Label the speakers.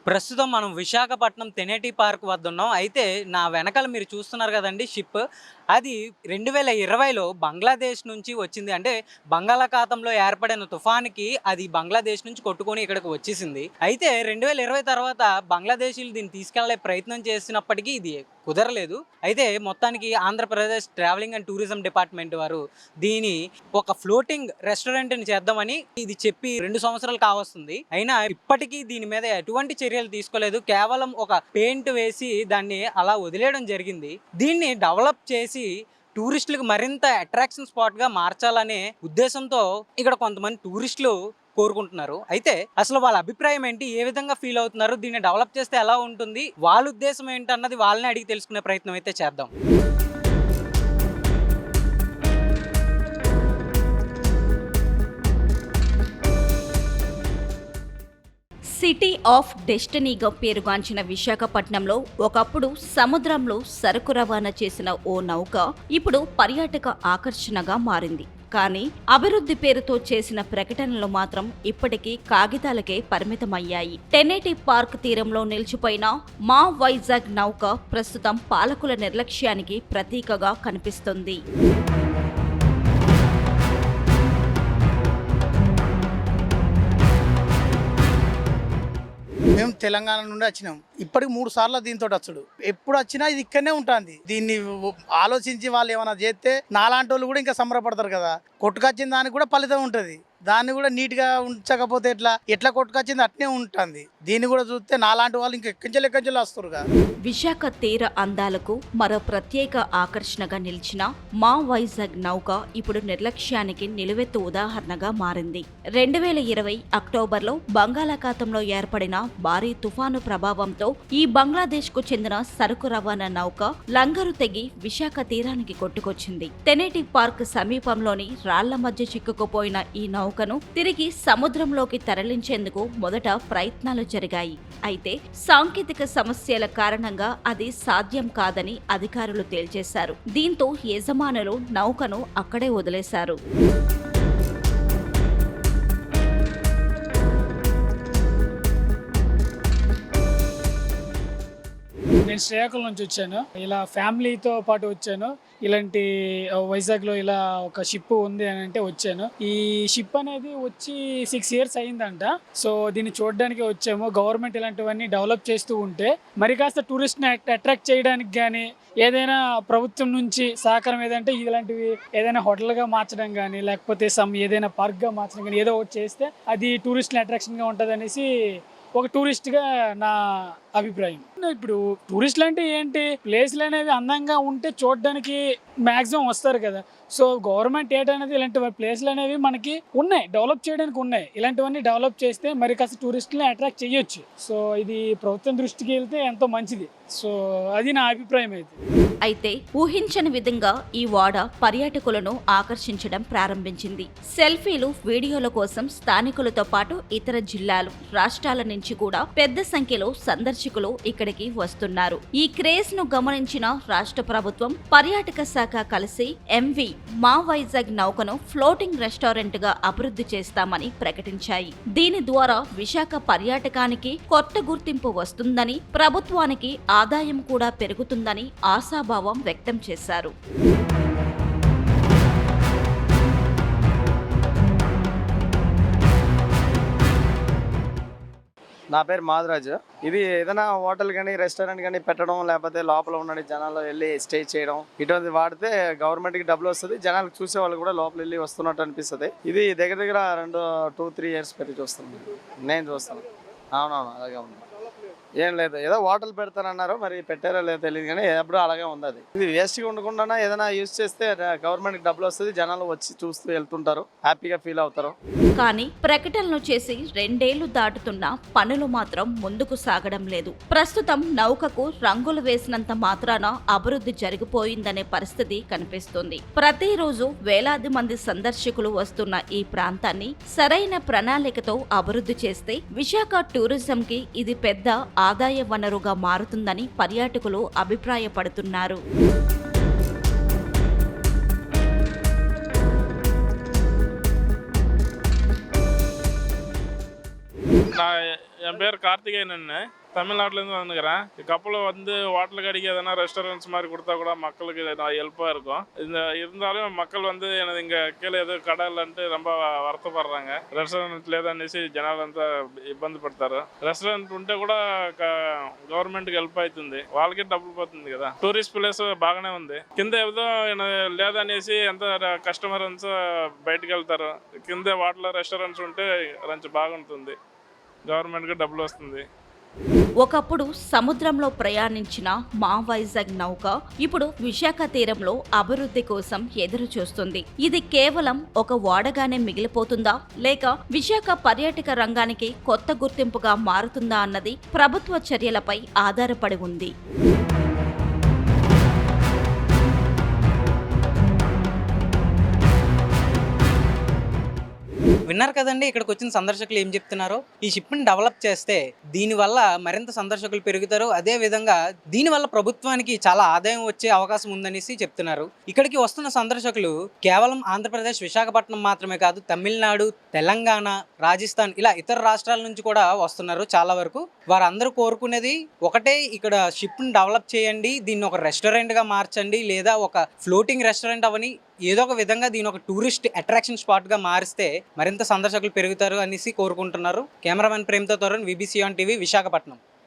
Speaker 1: ప్రస్తుతం మనం విశాఖపట్నం తెనేటి పార్క్ వద్ద ఉన్నాం. అయితే నా వెనకాల మీరు చూస్తున్నారు కదండీ షిప్. అది 2020లో బంగ్లాదేశ్ నుంచి వచ్చింది. అంటే బంగాళాఖాతంలో ఏర్పడిన తుఫాన్‌కి అది బంగ్లాదేశ్ నుంచి కొట్టుకొని ఇక్కడికి వచ్చేసింది. అయితే 2020 తర్వాత బంగ్లాదేశీయులు దీన్ని తీసుకెళ్ళే ప్రయత్నం చేసినప్పటికీ ఇది కుదరలేదు. అయితే మొత్తానికి Andhra Pradesh travelling and tourism department వారు దీని ఒక ఫ్లోటింగ్ రెస్టారెంట్‌ని చేద్దామని ఇది చెప్పి 2 సంవత్సరాలు కావస్తుంది. అయినా ఇప్పటికీ దీని మీద ఎటువంటి చర్యలు తీసుకోలేదు. కేవలం ఒక పెయింట్ వేసి దాన్ని అలా వదిలేయడం జరిగింది. దీన్ని డెవలప్ చేసి టూరిస్టులకు మరింత అట్రాక్షన్ స్పాట్‌గా మార్చాలనే ఉద్దేశంతో ఇక్కడ కొంతమంది టూరిస్టులు కోరుకుంటున్నారు. అయితే అసలు వాళ్ళ అభిప్రాయం ఏంటి? ఏ విధంగా ఫీల్ అవుతున్నారు? దీన్ని డెవలప్ చేస్తే ఎలా ఉంటుంది? వాళ్ళ ఉద్దేశం ఏంటన్నది వాళ్ళనే అడిగి తెలుసుకునే ప్రయత్నం అయితే చేద్దాం.
Speaker 2: సిటీ ఆఫ్ డెస్టినీగా పేరుగాంచిన విశాఖపట్నంలో ఒకప్పుడు సముద్రంలో సరుకు రవాణా చేసిన ఓ నౌక ఇప్పుడు పర్యాటక ఆకర్షణగా మారింది. కానీ అభివృద్ధి పేరుతో చేసిన ప్రకటనలు మాత్రం ఇప్పటికీ కాగితాలకే పరిమితమయ్యాయి. టెనేటి పార్క్ తీరంలో నిలిచిపోయిన మా వైజాగ్ నౌక ప్రస్తుతం పాలకుల నిర్లక్ష్యానికి ప్రతీకగా కనిపిస్తుంది.
Speaker 3: మేము తెలంగాణ నుండి వచ్చినాం. ఇప్పటికి 3 సార్లు దీంతో వచ్చుడు. ఎప్పుడు వచ్చినా ఇది ఇక్కడనే ఉంటుంది. దీన్ని ఆలోచించి వాళ్ళు ఏమైనా చేస్తే నాలాంటి వాళ్ళు కూడా ఇంకా సంబరపడతారు కదా. కొట్టుకొచ్చిన దానికి కూడా ఫలితం ఉంటుంది. దాన్ని కూడా నీట్గా ఉంచకపోతే ఎట్లా కొట్టుకొచ్చింది అట్నే ఉంటుంది. దీన్ని కూడా చూస్తే నాలాంటి వాళ్ళు ఇంకా ఎక్కించలు వస్తారు కదా.
Speaker 2: విశాఖ తీర అందాలకు మరో ప్రత్యేక ఆకర్షణగా నిలిచిన మా వైజాగ్ నౌక ఇప్పుడు నిర్లక్ష్యానికి నిలువెత్తు ఉదాహరణగా మారింది. 2020 అక్టోబర్లో బంగాళాఖాతంలో ఏర్పడిన భారీ తుఫాను ప్రభావంతో ఈ బంగ్లాదేశ్కు చెందిన సరుకు రవాణా నౌక లంగరు తెగి విశాఖ తీరానికి కొట్టుకొచ్చింది. తెనేటి పార్క్ సమీపంలోని రాళ్ల మధ్య చిక్కుకుపోయిన ఈ నౌకను తిరిగి సముద్రంలోకి తరలించేందుకు మొదట ప్రయత్నాలు జరిగాయి. అయితే సాంకేతిక సమస్యల కారణంగా అది సాధ్యం కాదని అధికారులు తేల్చేశారు. దీంతో యజమానులు నౌకను అక్కడే వదిలేశారు.
Speaker 4: నేను శ్రీకాకుళం నుంచి వచ్చాను. ఇలా ఫ్యామిలీతో పాటు వచ్చాను. ఇలాంటి వైజాగ్లో ఇలా ఒక షిప్ ఉంది అని అంటే వచ్చాను. ఈ షిప్ అనేది వచ్చి 6 years అయిందంట. సో దీన్ని చూడడానికి వచ్చాము. గవర్నమెంట్ ఇలాంటివన్నీ డెవలప్ చేస్తూ ఉంటే మరి కాస్త టూరిస్ట్ని అట్రాక్ట్ చేయడానికి కానీ ఏదైనా ప్రభుత్వం నుంచి సహకారం ఏదంటే ఇలాంటివి ఏదైనా హోటల్గా మార్చడం కానీ లేకపోతే ఏదైనా పార్క్గా మార్చడం కానీ ఏదో ఒకటి చేస్తే అది టూరిస్ట్ని అట్రాక్షన్గా ఉంటుంది అనేసి ఒక టూరిస్ట్గా నా అభిప్రాయం. ఇప్పుడు టూరిస్టులు అంటే ఏంటి, ప్లేస్లు అనేవి అందంగా ఉంటే చూడడానికి మ్యాక్సిమం వస్తారు కదా. సో గవర్నమెంట్ ఏంటనేది ఇలాంటి ప్లేస్లు అనేవి మనకి ఉన్నాయి, డెవలప్ చేయడానికి ఉన్నాయి. ఇలాంటివన్నీ డెవలప్ చేస్తే మరి కాస్త టూరిస్టులని అట్రాక్ట్ చేయొచ్చు. సో ఇది ప్రభుత్వం దృష్టికి వెళ్తే ఎంతో మంచిది. సో అది నా అభిప్రాయం
Speaker 2: అయితే ఊహించని విధంగా ఈ వాడ పర్యాటకులను ఆకర్షించడం ప్రారంభించింది. సెల్ఫీలు, వీడియోల కోసం స్థానికులతో పాటు ఇతర జిల్లాలు, రాష్ట్రాల నుంచి కూడా పెద్ద సంఖ్యలో సందర్శకులు ఇక్కడికి వస్తున్నారు. ఈ క్రేజ్ ను గమనించిన రాష్ట్ర ప్రభుత్వం, పర్యాటక శాఖ కలిసి ఎంవి మా వైజాగ్ నౌకను ఫ్లోటింగ్ రెస్టారెంట్ గా అభివృద్ధి చేస్తామని ప్రకటించాయి. దీని ద్వారా విశాఖ పర్యాటకానికి కొత్త గుర్తింపు వస్తుందని, ప్రభుత్వానికి ఆదాయం కూడా పెరుగుతుందని ఆశాభావం వ్యక్తం చేశారు.
Speaker 5: నా పేరు మాధరాజు. ఇది ఏదైనా హోటల్ కానీ రెస్టారెంట్ కానీ పెట్టడం, లేకపోతే లోపల ఉన్న జనాలు వెళ్ళి స్టే చేయడం, ఇటువంటి వాడితే గవర్నమెంట్కి డబ్బులు వస్తుంది. జనాలకు చూసే వాళ్ళు కూడా లోపల వెళ్ళి వస్తున్నట్టు అనిపిస్తుంది. ఇది దగ్గర 2-3 years పెట్టి చూస్తున్నాను. నేను చూస్తాను. అవునవును, అలాగే ఉంది. ఏం లేదు, ఏదో హోటల్ పెడతానన్నారు, మరి పెట్టారో లేదో తెలియదు కానీ ఎప్పుడు అలాగే ఉంది. అది ఇది వేస్ట్గా ఉండకుండా ఏదైనా యూజ్ చేస్తే గవర్నమెంట్కి డబ్బులు వస్తుంది. జనాలు వచ్చి చూస్తూ వెళ్తుంటారు, హ్యాపీగా ఫీల్ అవుతారు.
Speaker 2: కానీ ప్రకటనలు చేసి 2 ఏళ్లు దాటుతున్నా పనులు మాత్రం ముందుకు సాగడం లేదు. ప్రస్తుతం నౌకకు రంగులు వేసినంత మాత్రాన అభివృద్ధి జరిగిపోయిందనే పరిస్థితి కనిపిస్తుంది. ప్రతిరోజు వేలాది మంది సందర్శకులు వస్తున్న ఈ ప్రాంతాన్ని సరైన ప్రణాళికతో అభివృద్ధి చేస్తే విశాఖ టూరిజంకి ఇది పెద్ద ఆదాయ వనరుగా మారుతుందని పర్యాటకులు అభిప్రాయపడుతున్నారు.
Speaker 6: நான் என் பேர் கார்த்திகேயன். தமிழ்நாட்டிலேருந்து வந்துக்கிறேன். கப்பல் வந்து ஹோட்டல் கடைக்கு எதனா ரெஸ்டாரண்ட்ஸ் மாதிரி கொடுத்தா கூட மக்களுக்கு ஹெல்ப்பாக இருக்கும். இருந்தாலும் மக்கள் வந்து எனது இங்கே கீழே எதுவும் கடை இல்லைன்ட்டு ரொம்ப வருத்தப்படுறாங்க. రెస్టారెంట్ లేదనేసి జనాలంతా ఇబ్బంది పడతారు. రెస్టారెంట్ ఉంటే కూడా గవర్నమెంట్కి హెల్ప్ అవుతుంది, వాళ్ళకి డబ్బులు పోతుంది కదా. టూరిస్ట్ ప్లేస్ బాగానే ఉంది. కింద ఏదో లేదనేసి ఎంత కస్టమర్ అంతా బయటకు వెళ్తారు. కింద వాటిలో రెస్టారెంట్స్ ఉంటే కొంచెం బాగుంటుంది, గవర్నమెంట్కి డబ్బులు వస్తుంది.
Speaker 2: ఒకప్పుడు సముద్రంలో ప్రయాణించిన మా వైజాగ్ నౌక ఇప్పుడు విశాఖ తీరంలో అభివృద్ధి కోసం ఎదురు చూస్తుంది. ఇది కేవలం ఒక ఓడగానే మిగిలిపోతుందా, లేక విశాఖ పర్యాటక రంగానికి కొత్త గుర్తింపుగా మారుతుందా అన్నది ప్రభుత్వ చర్యలపై ఆధారపడి ఉంది.
Speaker 1: విన్నారు కదండి, ఇక్కడికి వచ్చిన సందర్శకులు ఏం చెప్తున్నారో. ఈ షిప్ని డెవలప్ చేస్తే దీనివల్ల మరింత సందర్శకులు పెరుగుతారు. అదే విధంగా దీనివల్ల ప్రభుత్వానికి చాలా ఆదాయం వచ్చే అవకాశం ఉందనేసి చెప్తున్నారు. ఇక్కడికి వస్తున్న సందర్శకులు కేవలం ఆంధ్రప్రదేశ్ విశాఖపట్నం మాత్రమే కాదు, తమిళనాడు, తెలంగాణ, రాజస్థాన్ ఇలా ఇతర రాష్ట్రాల నుంచి కూడా వస్తున్నారు చాలా వరకు. వారందరూ కోరుకునేది ఒకటే, ఇక్కడ షిప్ని డెవలప్ చేయండి, దీన్ని ఒక రెస్టారెంట్గా మార్చండి, లేదా ఒక ఫ్లోటింగ్ రెస్టారెంట్ అవని ఏదో ఒక విధంగా దీని ఒక టూరిస్ట్ అట్రాక్షన్ స్పాట్గా మారిస్తే మరింత సందర్శకులు పెరుగుతారు అనేసి కోరుకుంటున్నారు. కెమెరామెన్ ప్రేమ్తో Tarun, VBC on TV, Visakhapatnam.